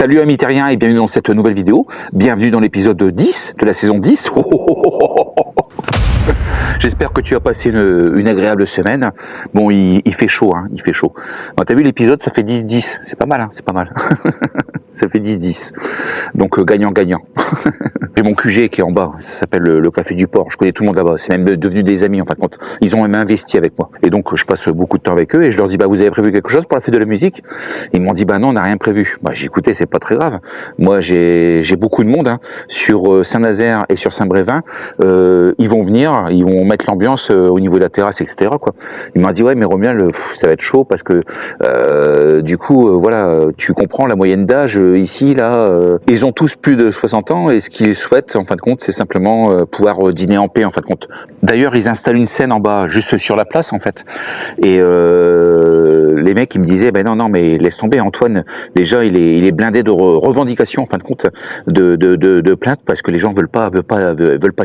Salut amis terriens et bienvenue dans cette nouvelle vidéo. Bienvenue dans l'épisode 10 de la saison 10. J'espère que tu as passé une agréable semaine. Bon, il fait chaud, hein, il fait chaud. T'as vu l'épisode, ça fait 10-10. C'est pas mal, hein, c'est pas mal. Ça fait 10-10. Donc gagnant-gagnant. J'ai mon QG qui est en bas, ça s'appelle le Café du Port. Je connais tout le monde là-bas, c'est même devenu des amis en fin de compte. Ils ont même investi avec moi. Et donc je passe beaucoup de temps avec eux et je leur dis vous avez prévu quelque chose pour la fête de la musique? Ils m'ont dit non, on n'a rien prévu. J'ai écouté, c'est pas très grave. Moi j'ai beaucoup de monde hein, sur Saint-Nazaire et sur Saint-Brévin. Ils vont venir, ils vont mettre l'ambiance au niveau de la terrasse, etc. quoi. Il m'a dit ouais mais Romuald, ça va être chaud parce que du coup voilà, tu comprends la moyenne d'âge ici là, ils ont tous plus de 60 ans et ce qu'ils souhaitent en fin de compte c'est simplement pouvoir dîner en paix en fin de compte. D'ailleurs ils installent une scène en bas juste sur la place en fait et les mecs ils me disaient non mais laisse tomber Antoine, déjà il est blindé de revendications en fin de compte, de plaintes parce que les gens veulent pas de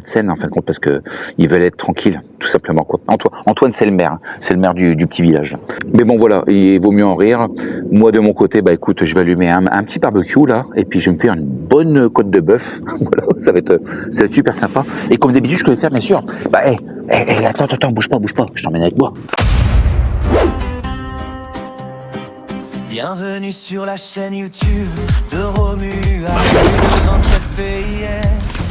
scène en fin de compte parce que ils veulent être tranquilles tout simplement quoi. Antoine c'est le maire, hein, c'est le maire du petit village. Mais bon voilà, il vaut mieux en rire. Moi de mon côté écoute, je vais allumer un petit barbecue là et puis je vais me faire une bonne côte de bœuf. Voilà, ça va être super sympa. Et comme d'habitude je peux le faire bien sûr. Attends, bouge pas, je t'emmène avec moi. Bienvenue sur la chaîne YouTube de Romuald. Dans ce pays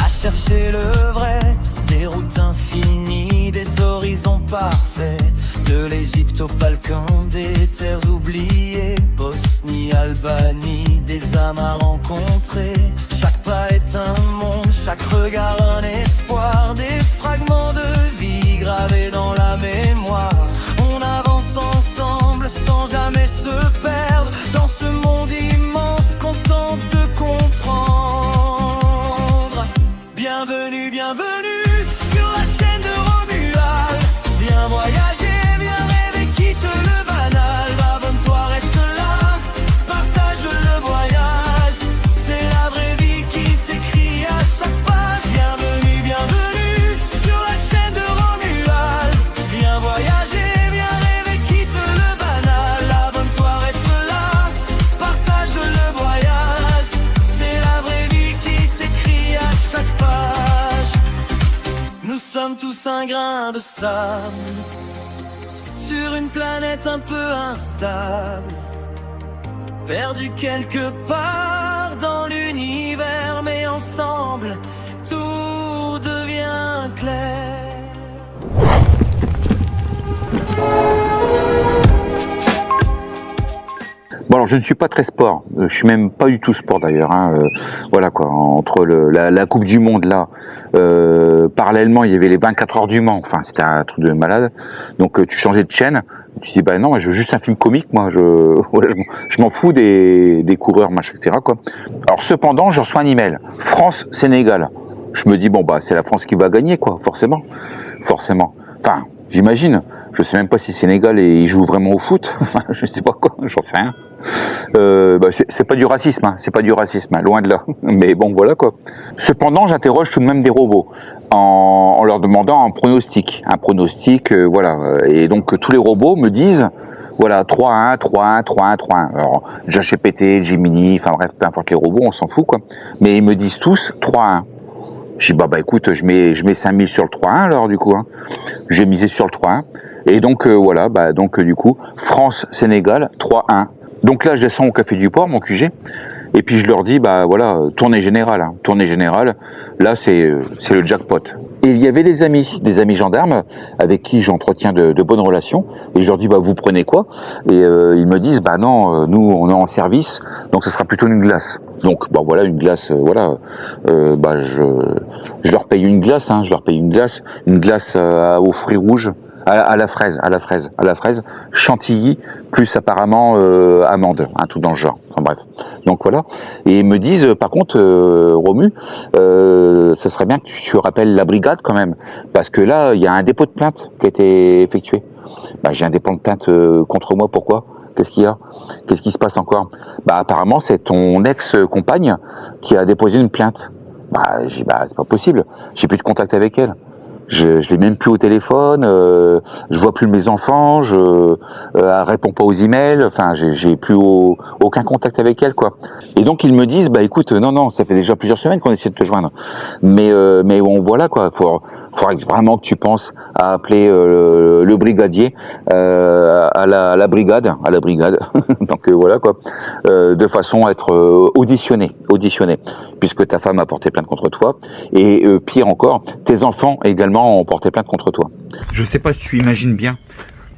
à chercher le vrai, des routes infinies, des horizons parfaits, de l'Égypte au Balkan, des terres oubliées, Bosnie, Albanie, des âmes à rencontrer. Chaque pas est un monde, chaque regard un espoir, des fragments de vie gravés dans la mémoire. On avance ensemble sans jamais se perdre dans ce monde immense qu'on tente de comprendre. Bienvenue sur la chaîne de Romuald. Viens voyager, viens rêver, quitte le banal. Abonne-toi, reste là, partage le voyage. C'est la vraie vie qui s'écrit à chaque page. Bienvenue sur la chaîne de Romuald. Viens voyager, viens rêver, quitte le banal. Abonne-toi, reste là, partage le voyage. C'est la vraie vie qui s'écrit à chaque page. Nous sommes tous un grain de sable sur une planète un peu instable, perdu quelque part dans l'univers, mais ensemble tout devient clair. Bon alors je ne suis pas très sport, je suis même pas du tout sport d'ailleurs, hein. Voilà quoi, entre la Coupe du Monde là, parallèlement il y avait les 24 heures du Mans, enfin c'était un truc de malade, donc tu changeais de chaîne, tu dis non moi je veux juste un film comique, moi je m'en fous des coureurs machin etc quoi. Alors cependant je reçois un email, France-Sénégal, je me dis c'est la France qui va gagner quoi, forcément, enfin j'imagine. Je sais même pas si Sénégal il joue vraiment au foot, je sais pas quoi, j'en sais rien. C'est pas du racisme, hein. C'est pas du racisme, hein, loin de là. Mais bon, voilà quoi. Cependant, j'interroge tout de même des robots en leur demandant un pronostic, voilà. Et donc tous les robots me disent, voilà, 3-1, 3-1, 3-1, 3-1. Alors, ChatGPT, Gemini, enfin bref, peu importe les robots, on s'en fout quoi. Mais ils me disent tous 3-1. Je dis écoute, je mets 5000 sur le 3-1 alors du coup, hein. J'ai misé sur le 3-1. Et donc voilà, du coup, France-Sénégal 3-1. Donc là, je descends au Café du Port, mon QG, et puis je leur dis, voilà, tournée générale, hein, tournée générale, là c'est le jackpot. Et il y avait des amis gendarmes avec qui j'entretiens de bonnes relations, et je leur dis, vous prenez quoi? Et ils me disent, non, nous on est en service, donc ce sera plutôt une glace. Donc voilà, une glace, voilà, je leur paye une glace, hein, une glace aux fruits rouges, à la fraise, chantilly, plus apparemment amande, un truc dans le genre, enfin bref. Donc voilà, et ils me disent, par contre, Romu, ça serait bien que tu rappelles la brigade quand même, parce que là, il y a un dépôt de plainte qui a été effectué. J'ai un dépôt de plainte contre moi, pourquoi? Qu'est-ce qu'il y a? Qu'est-ce qui se passe encore? Apparemment, c'est ton ex-compagne qui a déposé une plainte. J'ai dit, c'est pas possible, j'ai plus de contact avec elle. Je l'ai même plus au téléphone, je vois plus mes enfants, elle répond pas aux emails, enfin j'ai plus aucun contact avec elle quoi. Et donc ils me disent bah écoute non ça fait déjà plusieurs semaines qu'on essaie de te joindre, mais bon voilà quoi, faudrait vraiment que tu penses à appeler le brigadier à la brigade donc voilà quoi, de façon à être auditionné puisque ta femme a porté plainte contre toi et pire encore tes enfants également ont porté plainte contre toi. Je sais pas si tu imagines bien,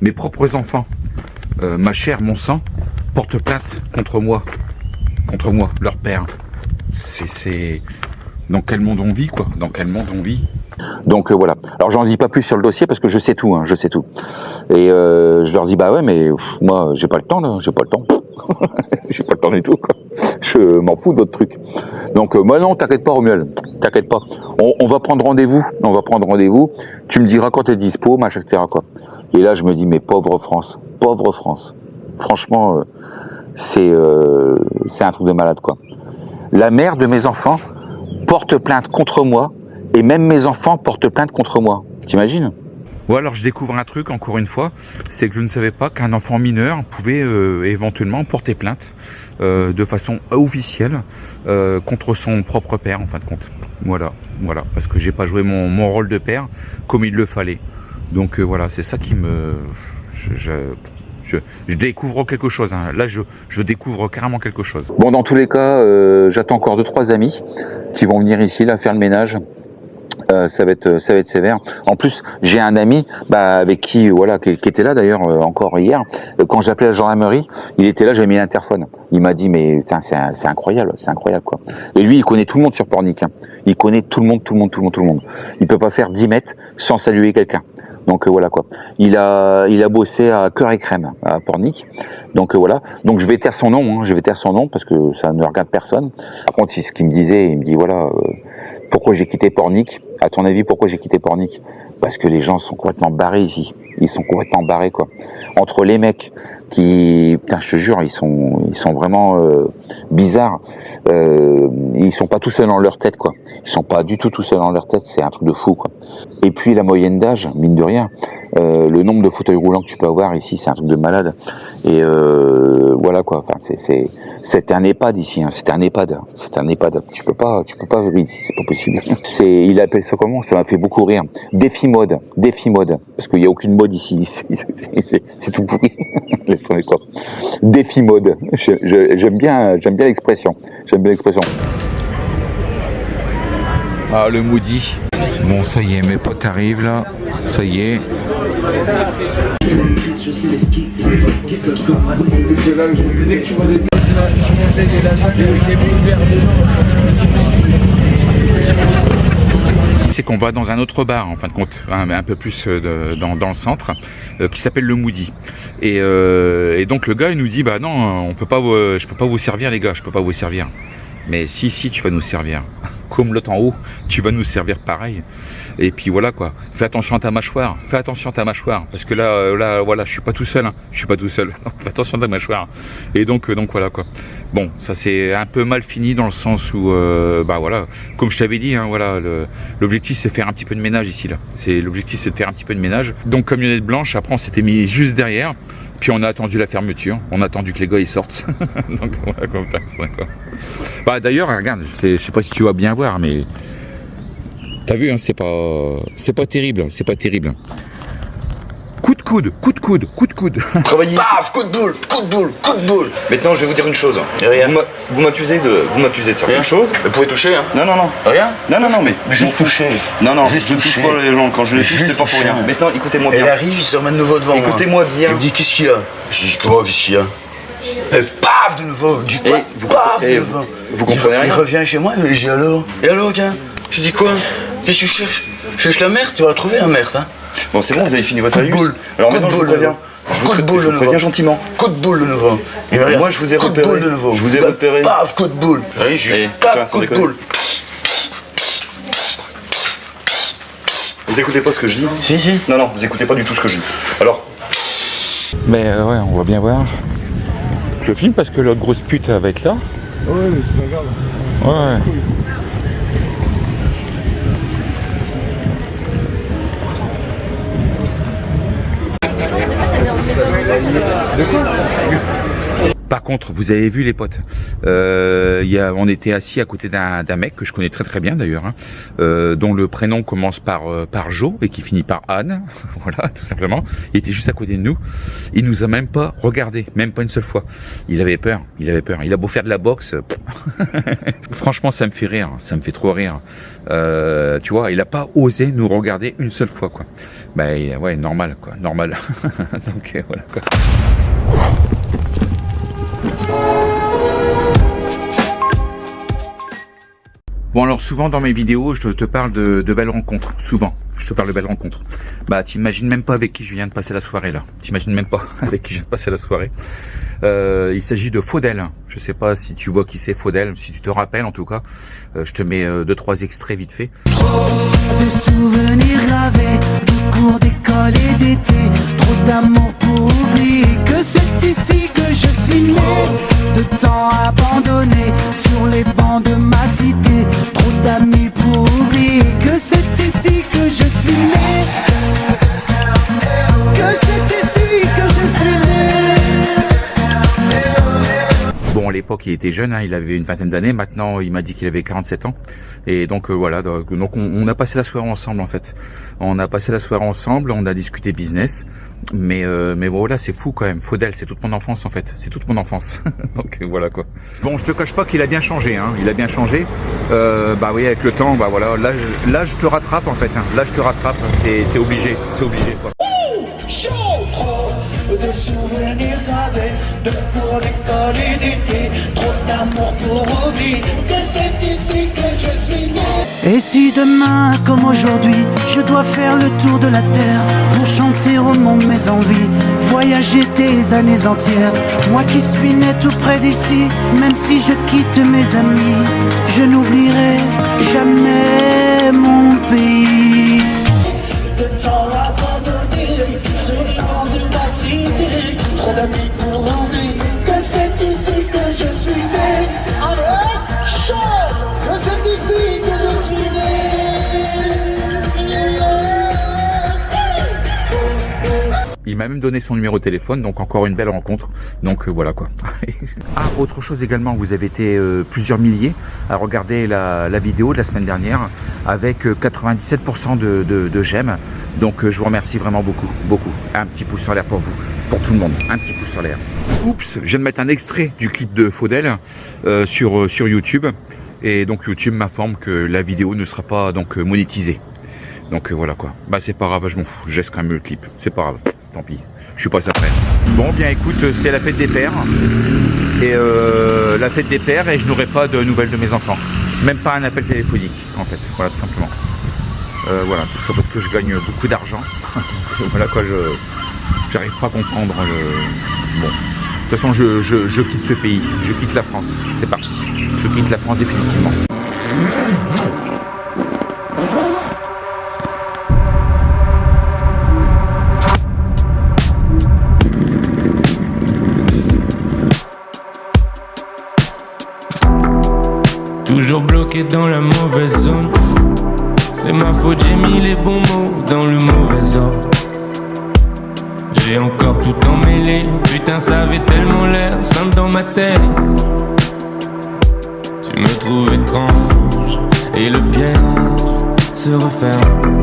mes propres enfants, ma chair, mon sang, portent plainte contre moi, leur père. C'est dans quel monde on vit quoi, dans quel monde on vit. Donc voilà. Alors j'en dis pas plus sur le dossier parce que je sais tout, je sais tout. Et je leur dis bah ouais mais moi j'ai pas le temps là, j'ai pas le temps du tout quoi. Je m'en fous d'autres trucs. Donc moi non, t'inquiète pas Romuald, t'inquiète pas. On va prendre rendez-vous, tu me diras quand t'es dispo, machin, etc. quoi. Et là je me dis mais pauvre France. Franchement c'est un truc de malade quoi. La mère de mes enfants porte plainte contre moi et même mes enfants portent plainte contre moi. T'imagines ? Ou alors je découvre un truc encore une fois, c'est que je ne savais pas qu'un enfant mineur pouvait éventuellement porter plainte de façon officielle contre son propre père en fin de compte. Voilà, parce que j'ai pas joué mon rôle de père comme il le fallait. Donc voilà, c'est ça qui me... Je découvre quelque chose, là je découvre carrément quelque chose. Bon dans tous les cas, j'attends encore 2-3 amis qui vont venir ici là faire le ménage. Ça va être sévère. En plus, j'ai un ami avec qui qui était là d'ailleurs encore hier. Quand j'appelais la gendarmerie, il était là, j'ai mis l'interphone. Il m'a dit mais putain, c'est incroyable quoi. Et lui, il connaît tout le monde sur Pornic. Il connaît tout le monde. Il peut pas faire 10 mètres sans saluer quelqu'un. Donc voilà quoi. Il a bossé à Cœur et Crème à Pornic. Donc voilà. Donc je vais taire son nom, parce que ça ne regarde personne. Par contre, c'est ce qu'il me disait. Il me dit voilà, pourquoi j'ai quitté Pornic ? À ton avis, pourquoi j'ai quitté Pornic ? Parce que les gens sont complètement barrés ici. Ils sont complètement barrés quoi. Entre les mecs qui, putain, je te jure, ils sont vraiment bizarres. Ils sont pas tout seuls dans leur tête quoi. Ils sont pas du tout seuls dans leur tête. C'est un truc de fou quoi. Et puis la moyenne d'âge, mine de rien, le nombre de fauteuils roulants que tu peux avoir ici, c'est un truc de malade. Et voilà quoi. Enfin, c'est un EHPAD ici. C'est un EHPAD. Tu peux pas vivre ici. C'est pas possible. Il appelle ça comment ? Ça m'a fait beaucoup rire. Défi mode. Parce qu'il y a aucune mode ici. C'est tout pourri. Laisse tomber quoi. Défi mode. J'aime bien l'expression. Ah, le Moody. Bon, ça y est, mes potes arrivent là. Ça y est. C'est qu'on va dans un autre bar en fin de compte, un peu plus dans le centre, qui s'appelle le Moody. Et donc le gars il nous dit bah non, je peux pas vous servir les gars, je peux pas vous servir. Mais si tu vas nous servir. Comme l'autre en haut, tu vas nous servir pareil. Et puis voilà quoi. Fais attention à ta mâchoire. Parce que là, voilà, je suis pas tout seul. Fais attention à ta mâchoire. Et donc voilà quoi. Bon, ça c'est un peu mal fini dans le sens où, voilà, comme je t'avais dit, voilà, l'objectif c'est de faire un petit peu de ménage ici là. L'objectif c'est de faire un petit peu de ménage. Donc camionnette blanche. Après on s'était mis juste derrière. Puis on a attendu la fermeture, on a attendu que les gars ils sortent. Donc voilà comme ça quoi. D'ailleurs, regarde, je sais pas si tu vas bien voir, mais t'as vu, c'est pas terrible. Coup de coude. Travaillez. Paf, coup de boule. Maintenant, je vais vous dire une chose. Rien. Vous m'accusez de certaines choses. Vous pouvez toucher, hein. Non. Rien. Non, mais Juste toucher. Non, Juste je ne touche toucher. pas les gens. Quand je les touche, c'est pas pour rien. Maintenant, écoutez-moi bien. Elle arrive, il se remet de nouveau devant moi. Écoutez-moi bien. Il me dit qu'est-ce qu'il y a. Je dis quoi, qu'est-ce qu'il y a. Et paf, de nouveau. Je dis quoi. Paf, de nouveau. Vous comprenez rien. Il revient chez moi, et je dis alors. Et alors, gars. Je dis quoi. Qu'est-ce que tu cherches. Je cherche la merde, tu vas trouver la merde, hein. Bon, c'est bon, vous avez fini votre Coup de laïus. boule. Alors Coup de maintenant, je vous boule, préviens. Je vous préviens gentiment. Coup de boule de nouveau. Moi, je vous ai coup repéré. de boule de nouveau. Je vous ai repéré. Paf, coup de boule. Oui, Eh, tac, sans coup de déconner. boule. Vous écoutez pas ce que je dis ? Si. Non, vous écoutez pas du tout ce que je dis. Alors, Mais ouais, on va bien voir. Je filme parce que l'autre grosse pute va être là. Ouais, mais c'est pas grave. Ouais. Par contre, vous avez vu les potes, on était assis à côté d'un mec que je connais très très bien d'ailleurs, hein, dont le prénom commence par Jo et qui finit par Anne, voilà, tout simplement. Il était juste à côté de nous. Il nous a même pas regardé, même pas une seule fois. Il avait peur. Il a beau faire de la boxe, franchement, ça me fait rire, ça me fait trop rire. Tu vois, il a pas osé nous regarder une seule fois, quoi. Bah ouais, normal, quoi, normal. Donc voilà, quoi. Bon, alors souvent dans mes vidéos, je te parle de belles rencontres. Souvent, je te parle de belles rencontres. Bah, t'imagines même pas avec qui je viens de passer la soirée là. T'imagines même pas avec qui je viens de passer la soirée. Il s'agit de Faudel. Je sais pas si tu vois qui c'est Faudel, si tu te rappelles en tout cas. Je te mets 2-3 extraits vite fait. De souvenirs gravés, de cours d'école et d'été, trop d'amour pour oublier que c'est ici que je suis né. De temps abandonné sur les bancs de ma cité, trop d'amis pour oublier que c'est ici que je suis né. Que c'est ici que je suis né. Bon, à l'époque, il était jeune, hein, il avait une vingtaine d'années. Maintenant, il m'a dit qu'il avait 47 ans. Et donc, voilà. Donc, on a passé la soirée ensemble, en fait. On a passé la soirée ensemble, on a discuté business. Mais voilà, c'est fou quand même. Faudel, c'est toute mon enfance, en fait. C'est toute mon enfance. Donc, voilà, quoi. Bon, je te cache pas qu'il a bien changé, hein. Il a bien changé. Bah oui, avec le temps, bah voilà. Là, je te rattrape, en fait. Hein. Là, je te rattrape. C'est obligé. C'est obligé, quoi. De souvenirs gravés, de cours d'école et d'été, trop d'amour pour oublier que c'est ici que je suis né. Et si demain, comme aujourd'hui, je dois faire le tour de la terre pour chanter au monde mes envies, voyager des années entières, moi qui suis né tout près d'ici, même si je quitte mes amis, je n'oublierai jamais mon pays. De temps abandonné sur les bancs de ma cité, trop d'amis pour oublier que c'est ici que je suis né. Allez, chaud, que c'est ici que je suis né. Il m'a même donné son numéro de téléphone, donc encore une belle rencontre. Donc voilà, quoi. Ah, autre chose également, vous avez été plusieurs milliers à regarder la vidéo de la semaine dernière avec 97% de j'aime. Donc je vous remercie vraiment beaucoup. Un petit pouce en l'air pour vous, pour tout le monde. Un petit pouce en l'air. Oups, je viens de mettre un extrait du clip de Faudel sur YouTube. Et donc YouTube m'informe que la vidéo ne sera pas donc monétisée. Donc voilà, quoi. Bah c'est pas grave, je m'en fous. Je laisse quand même le clip. C'est pas grave. Tant pis, je suis pas ça prêt. Bon, bien écoute, c'est la fête des pères. Et la fête des pères, et je n'aurai pas de nouvelles de mes enfants. Même pas un appel téléphonique, en fait. Voilà, tout simplement. Voilà, tout ça parce que je gagne beaucoup d'argent. Voilà quoi, j'arrive pas à comprendre le... Bon. De toute façon, je quitte ce pays. Je quitte la France. C'est parti. Je quitte la France définitivement. Toujours bloqué dans la mauvaise zone. C'est ma faute, j'ai mis les bons mots dans le mauvais ordre. J'ai encore tout emmêlé. Putain, ça avait tellement l'air simple dans ma tête. Tu me trouves étrange et le piège se referme.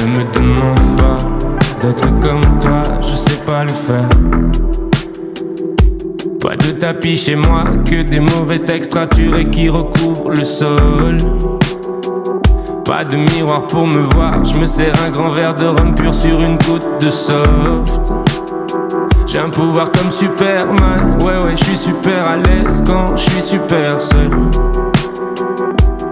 Ne me demande pas d'être comme toi, je sais pas le faire. Pas de tapis chez moi, que des mauvais textes raturés qui recouvrent le sol. Pas de miroir pour me voir, je me sers un grand verre de rhum pur sur une goutte de soft. J'ai un pouvoir comme Superman, ouais, je suis super à l'aise quand je suis super seul.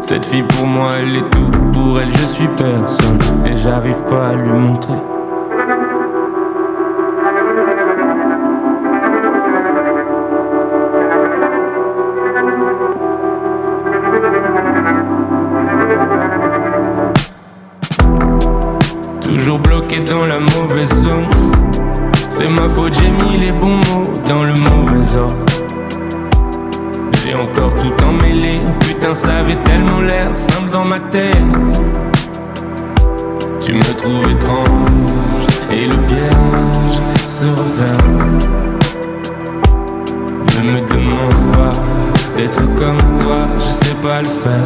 Cette fille pour moi elle est tout, pour elle je suis personne. Et j'arrive pas à lui montrer. Toujours bloqué dans la mauvaise zone. C'est ma faute, j'ai mis les bons mots dans le mauvais ordre. J'ai encore tout emmêlé. Putain, ça avait tellement l'air simple dans ma tête. Tu me trouves étrange et le piège se referme. Ne me demande pas d'être comme toi, je sais pas le faire.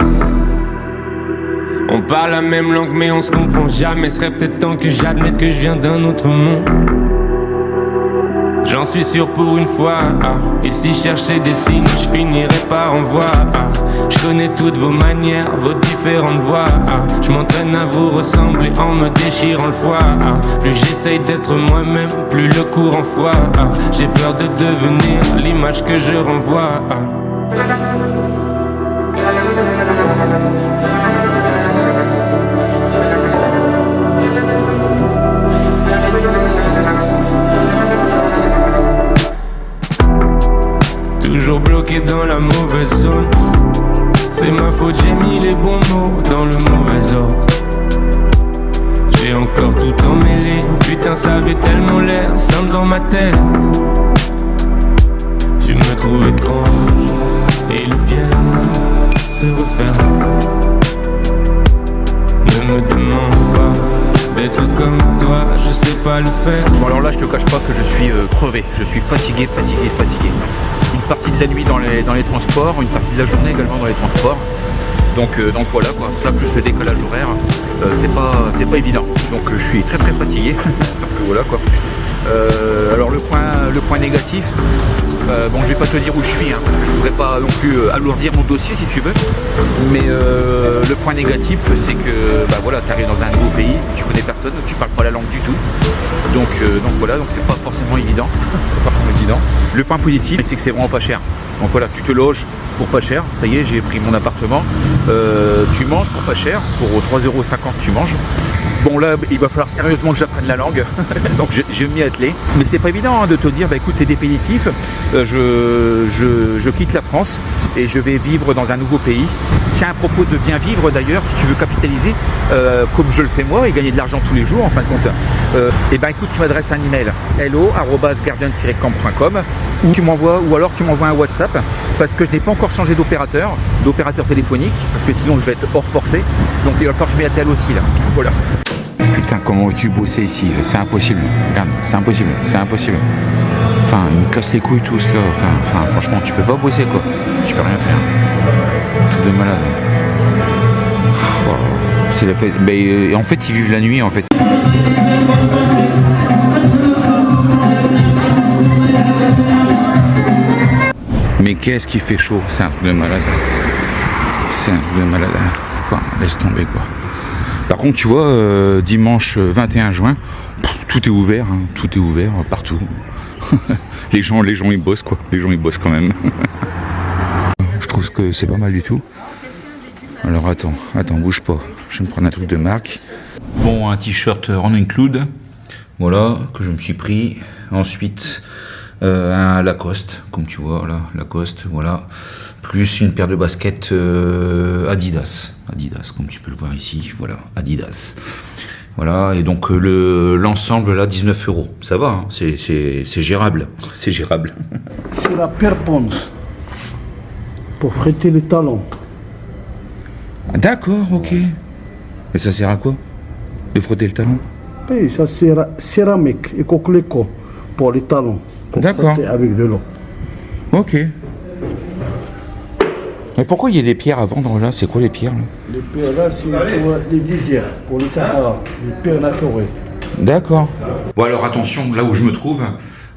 On parle la même langue mais on se comprend jamais. Serait peut-être temps que j'admette que je viens d'un autre monde. J'en suis sûr pour une fois, et si je cherchais des signes, je finirais par en voir. Je connais toutes vos manières, vos différentes voix. Je m'entraîne à vous ressembler en me déchirant le foie. Plus j'essaye d'être moi-même, plus le courant foie. J'ai peur de devenir l'image que je renvoie. Toujours bloqué dans la mauvaise zone. C'est ma faute, j'ai mis les bons mots dans le mauvais ordre. J'ai encore tout emmêlé. Putain, ça avait tellement l'air simple dans ma tête. Tu me trouves étrange et le bien se referme. Ne me demande pas d'être comme toi, je sais pas le faire. Bon alors là je te cache pas que je suis crevé, je suis fatigué. Une partie de la nuit dans les transports, une partie de la journée également dans les transports. Donc voilà quoi, ça plus le décalage horaire, c'est pas évident. Donc je suis très fatigué. Donc voilà quoi. Alors le point négatif, bon je vais pas te dire où je suis, parce que je voudrais pas non plus alourdir mon dossier si tu veux. Mais le point négatif c'est que voilà, tu arrives dans un nouveau pays, tu connais personne, tu parles pas la langue du tout. Donc voilà, donc c'est pas forcément évident. Le point positif c'est que c'est vraiment pas cher. Donc voilà, tu te loges pour pas cher, ça y est, j'ai pris mon appartement. Tu manges pour pas cher, pour 3,50 € tu manges. Bon là, il va falloir sérieusement que j'apprenne la langue, donc je vais m'y atteler. Mais c'est pas évident de te dire, écoute, c'est définitif, je quitte la France et je vais vivre dans un nouveau pays. Tiens, à propos de bien vivre d'ailleurs, si tu veux capitaliser, comme je le fais moi, et gagner de l'argent tous les jours en fin de compte, écoute, tu m'adresses un email, hello@guardian-camp.com, ou alors tu m'envoies un WhatsApp, parce que je n'ai pas encore changé d'opérateur téléphonique, parce que sinon je vais être hors forfait, donc il va falloir que je m'y attelle aussi là, voilà. Putain, comment veux-tu bosser ici? C'est impossible, regarde, c'est impossible. Enfin, ils me cassent les couilles tous là, enfin franchement, tu peux pas bosser quoi, tu peux rien faire. Tout de malade. C'est la fête, en fait ils vivent la nuit en fait. Mais qu'est-ce qui fait chaud, c'est un truc de malade. Quoi, laisse tomber quoi. Par contre, tu vois, dimanche 21 juin, tout est ouvert partout. les gens ils bossent quoi, les gens ils bossent quand même. Je trouve que c'est pas mal du tout. Alors attends, bouge pas, je vais me prendre un truc de marque. Bon, un t-shirt Run Include, voilà, que je me suis pris. Ensuite, un Lacoste, comme tu vois là, Lacoste, voilà. Plus une paire de baskets Adidas, comme tu peux le voir ici, voilà, Adidas. Voilà, et donc l'ensemble là, 19 €. Ça va, hein, c'est gérable, c'est gérable. C'est la perponce pour frotter les talons. D'accord, ok. Et ça sert à quoi? De frotter le talon? Oui, ça c'est céramique et coquelicot pour les talons. D'accord. Avec de l'eau. Ok. Mais pourquoi il y a des pierres à vendre là? C'est quoi les pierres là? Les pierres là, c'est pour les déserts, pour les Sahara, les pierres naturelles. D'accord. Bon alors attention, là où je me trouve,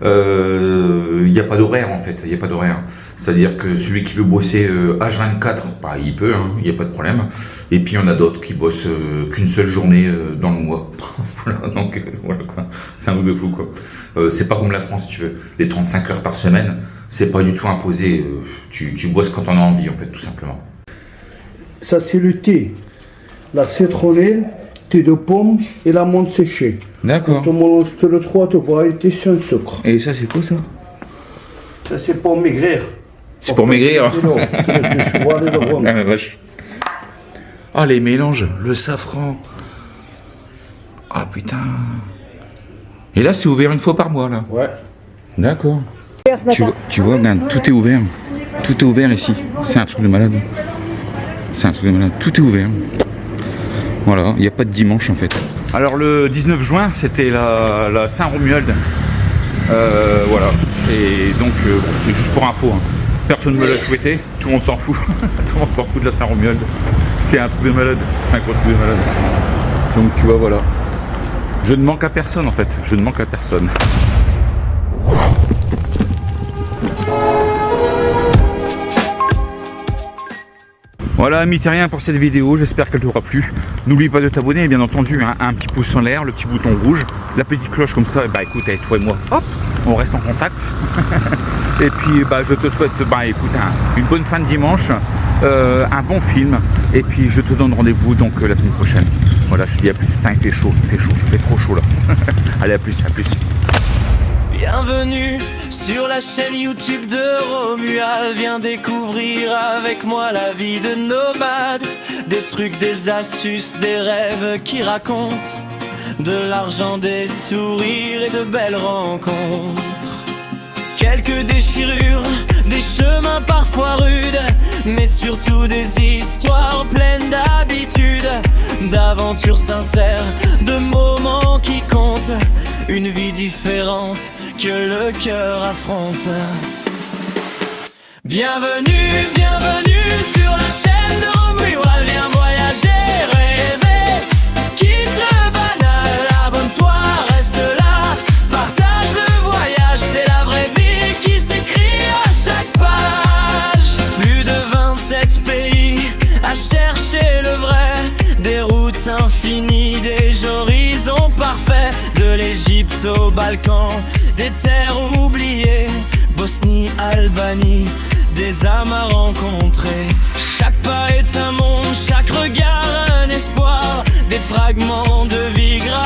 il n'y a pas d'horaire en fait, il n'y a pas d'horaire. C'est-à-dire que celui qui veut bosser H24, il peut, il n'y a pas de problème. Et puis il y en a d'autres qui bossent qu'une seule journée dans le mois. Voilà, donc voilà quoi, c'est un truc de fou quoi. C'est pas comme la France, si tu veux. Les 35 heures par semaine, c'est pas du tout imposé. Tu bosses quand on a envie en fait, tout simplement. Ça c'est le thé, la citronnelle, thé de pomme et la menthe séchée. D'accord. Quand on mélange tous les trois, tu bois un thé sans sucre. Et ça c'est quoi ça? Ça c'est pour maigrir. C'est pour maigrir. Ah, la vache. Ah les mélanges, le safran. Ah putain. Et là c'est ouvert une fois par mois là. Ouais. D'accord. Tu vois, regarde, tout est ouvert. Tout est ouvert ici. C'est un truc de malade. Tout est ouvert. Voilà, il n'y a pas de dimanche en fait. Alors le 19 juin, c'était la Saint-Romuald. Voilà. Et donc, bon, c'est juste pour info. Hein. Personne ne me l'a souhaité, tout le monde s'en fout. Tout le monde s'en fout de la Saint-Romuald. C'est un truc de malade. C'est un gros truc de malade. Donc, tu vois, voilà. Je ne manque à personne en fait. Je ne manque à personne. Voilà, amis terriens pour cette vidéo, j'espère qu'elle t'aura plu. N'oublie pas de t'abonner, bien entendu, hein, un petit pouce en l'air, le petit bouton rouge, la petite cloche comme ça, et bah écoute, avec toi et moi, hop, on reste en contact. Et puis bah, je te souhaite écoute, une bonne fin de dimanche, un bon film, et puis je te donne rendez-vous donc la semaine prochaine. Voilà, je te dis à plus. Putain, il fait chaud, il fait trop chaud là. Allez, à plus, à plus. Bienvenue sur la chaîne YouTube de Romuald. Viens découvrir avec moi la vie de nomade. Des trucs, des astuces, des rêves qui racontent de l'argent, des sourires et de belles rencontres. Quelques déchirures, des chemins parfois rudes, mais surtout des histoires pleines d'habitudes, d'aventures sincères, de moments qui comptent, une vie différente que le cœur affronte. Bienvenue, bienvenue sur la chaîne de Romuald. Viens voyager, rêver, quitte le banal, abonne-toi, reste là, partage le voyage, c'est la vraie vie qui s'écrit à chaque page. Plus de 27 pays à chercher le vrai, des routes infinies, des horizons parfaits, de l'Égypte aux Balkans, des terres oubliées, Bosnie, Albanie, des âmes à rencontrer. Chaque pas est un monde, chaque regard un espoir, des fragments de vie grave.